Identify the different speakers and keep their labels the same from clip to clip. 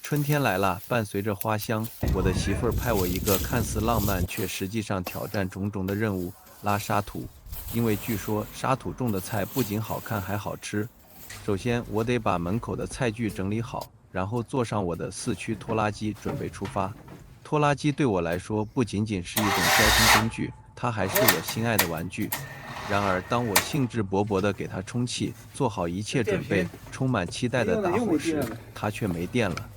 Speaker 1: 春天来了，伴随着花香，我的媳妇儿派我一个看似浪漫却实际上挑战种种的任务——拉沙土。因为据说沙土种的菜不仅好看还好吃。首先，我得把门口的菜具整理好，然后坐上我的4驱拖拉机，准备出发。拖拉机对我来说不仅仅是一种交通工具，它还是我心爱的玩具。然而，当我兴致勃勃地给它充气，做好一切准备，充满期待地打火时，它却没电了。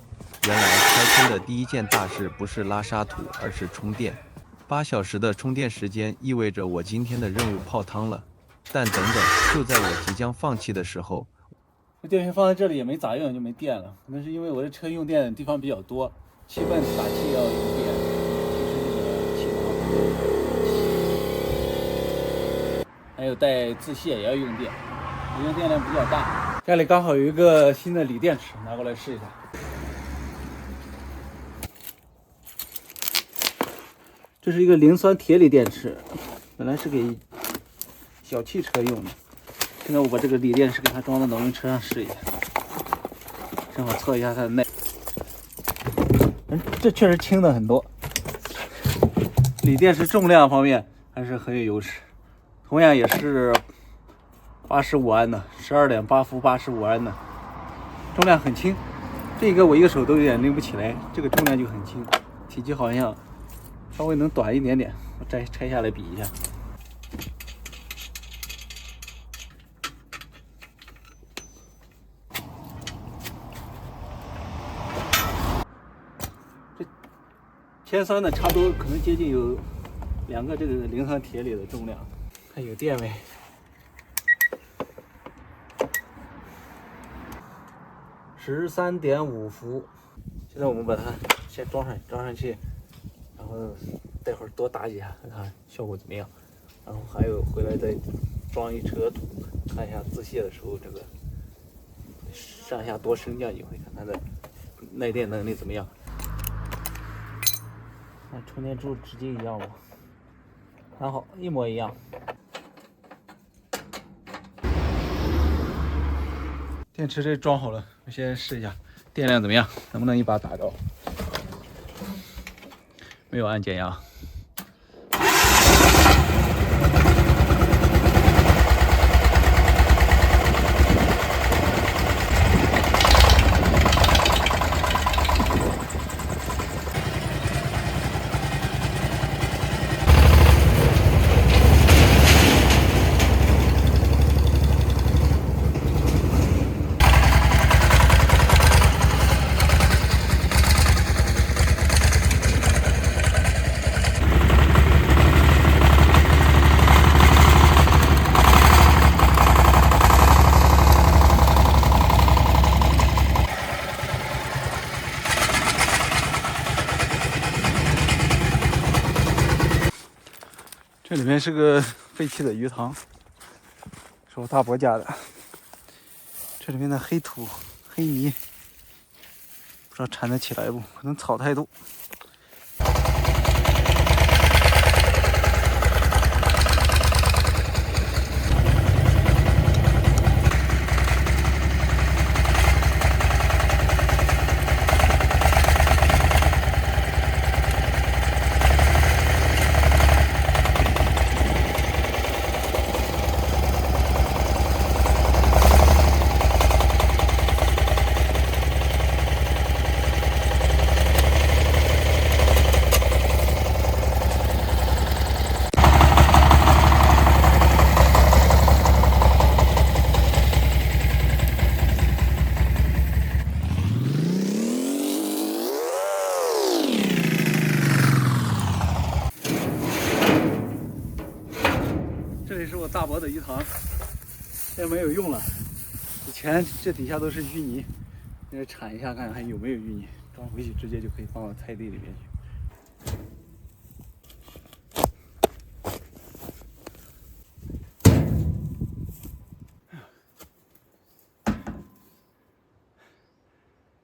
Speaker 1: 原来开春的第一件大事不是拉沙土，而是充电。8小时的充电时间意味着我今天的任务泡汤了。但等等，就在我即将放弃的时候，
Speaker 2: 这电瓶放在这里也没咋用，就没电了。可能是因为我的车用电的地方比较多，气泵打气要用电，就是那个气囊，还有带自卸也要用电，用电量比较大。家里刚好有一个新的锂电池，拿过来试一下。这是一个磷酸铁锂电池，本来是给小汽车用的。现在我把这个锂电池给它装到农用车上试一下，正好测一下它的耐。这确实轻的很多，锂电池重量方面还是很有优势。同样也是85安的，12.8伏85安的，重量很轻。这个我一个手都有点拎不起来，这个重量就很轻，体积好像稍微能短一点点。我再拆下来比一下。铅酸的差不多可能接近有2个这个磷酸铁锂的重量，看有电没？13.5伏。现在我们把它先装上去，然后待会儿多打几下，看看效果怎么样。然后还有回来再装一车土，看一下自卸的时候这个上下多升降几回，看它的耐电能力怎么样。那充电柱直径一样吗？还好，一模一样。电池这装好了，我先试一下电量怎么样，能不能一把打着？没有按减压。这里面是个废弃的鱼塘，是我大伯家的。这里面的黑土、黑泥，不知道铲得起来不？可能草太多。这里是我大伯的鱼塘，现在没有用了。以前这底下都是淤泥，现在铲一下看看还有没有淤泥，装回去直接就可以放到菜地里面去。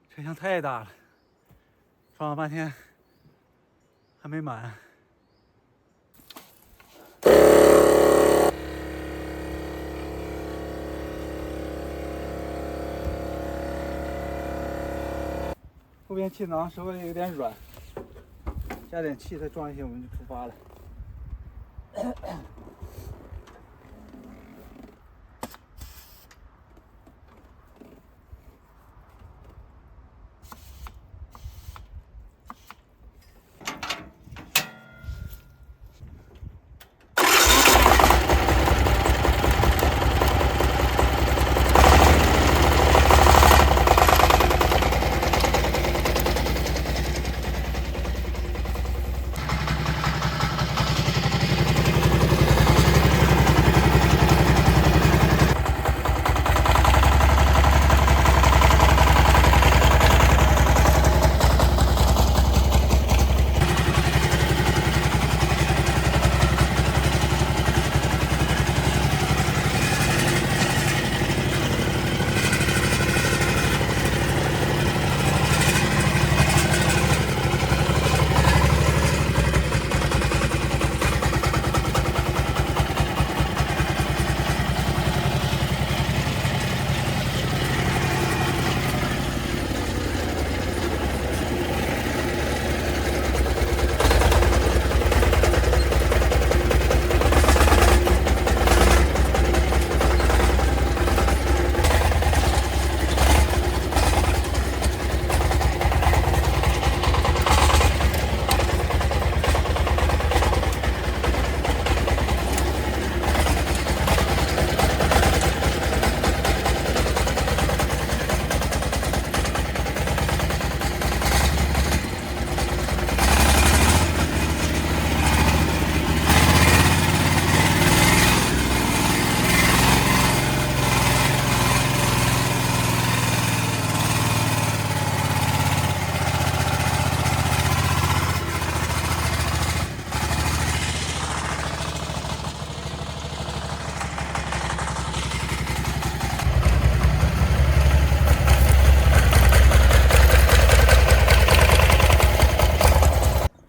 Speaker 2: 车厢太大了，装了半天还没满。后边气囊稍微有点软，加点气再装一些，我们就出发了。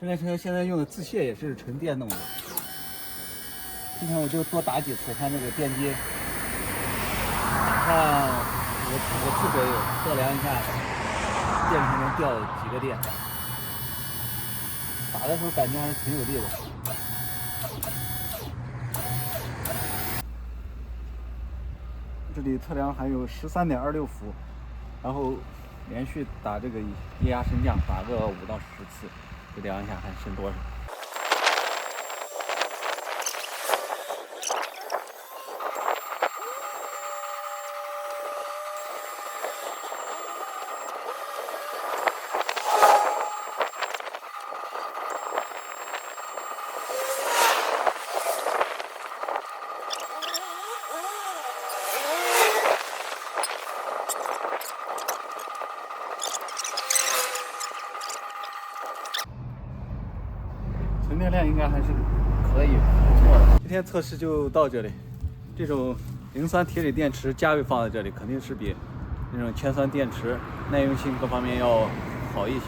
Speaker 2: 这台车现在用的自卸也是纯电动的。今天我就多打几次，看这个电机，打上5次左右，测量一下电池能掉几个电。打的时候感觉还是挺有力的。这里测量还有13.26伏，然后连续打这个液压升降，打个5到10次。就量一下看升多少。纯电量应该还是可以，不错的。今天测试就到这里。这种磷酸铁锂电池价位放在这里，肯定是比那种铅酸电池耐用性各方面要好一些。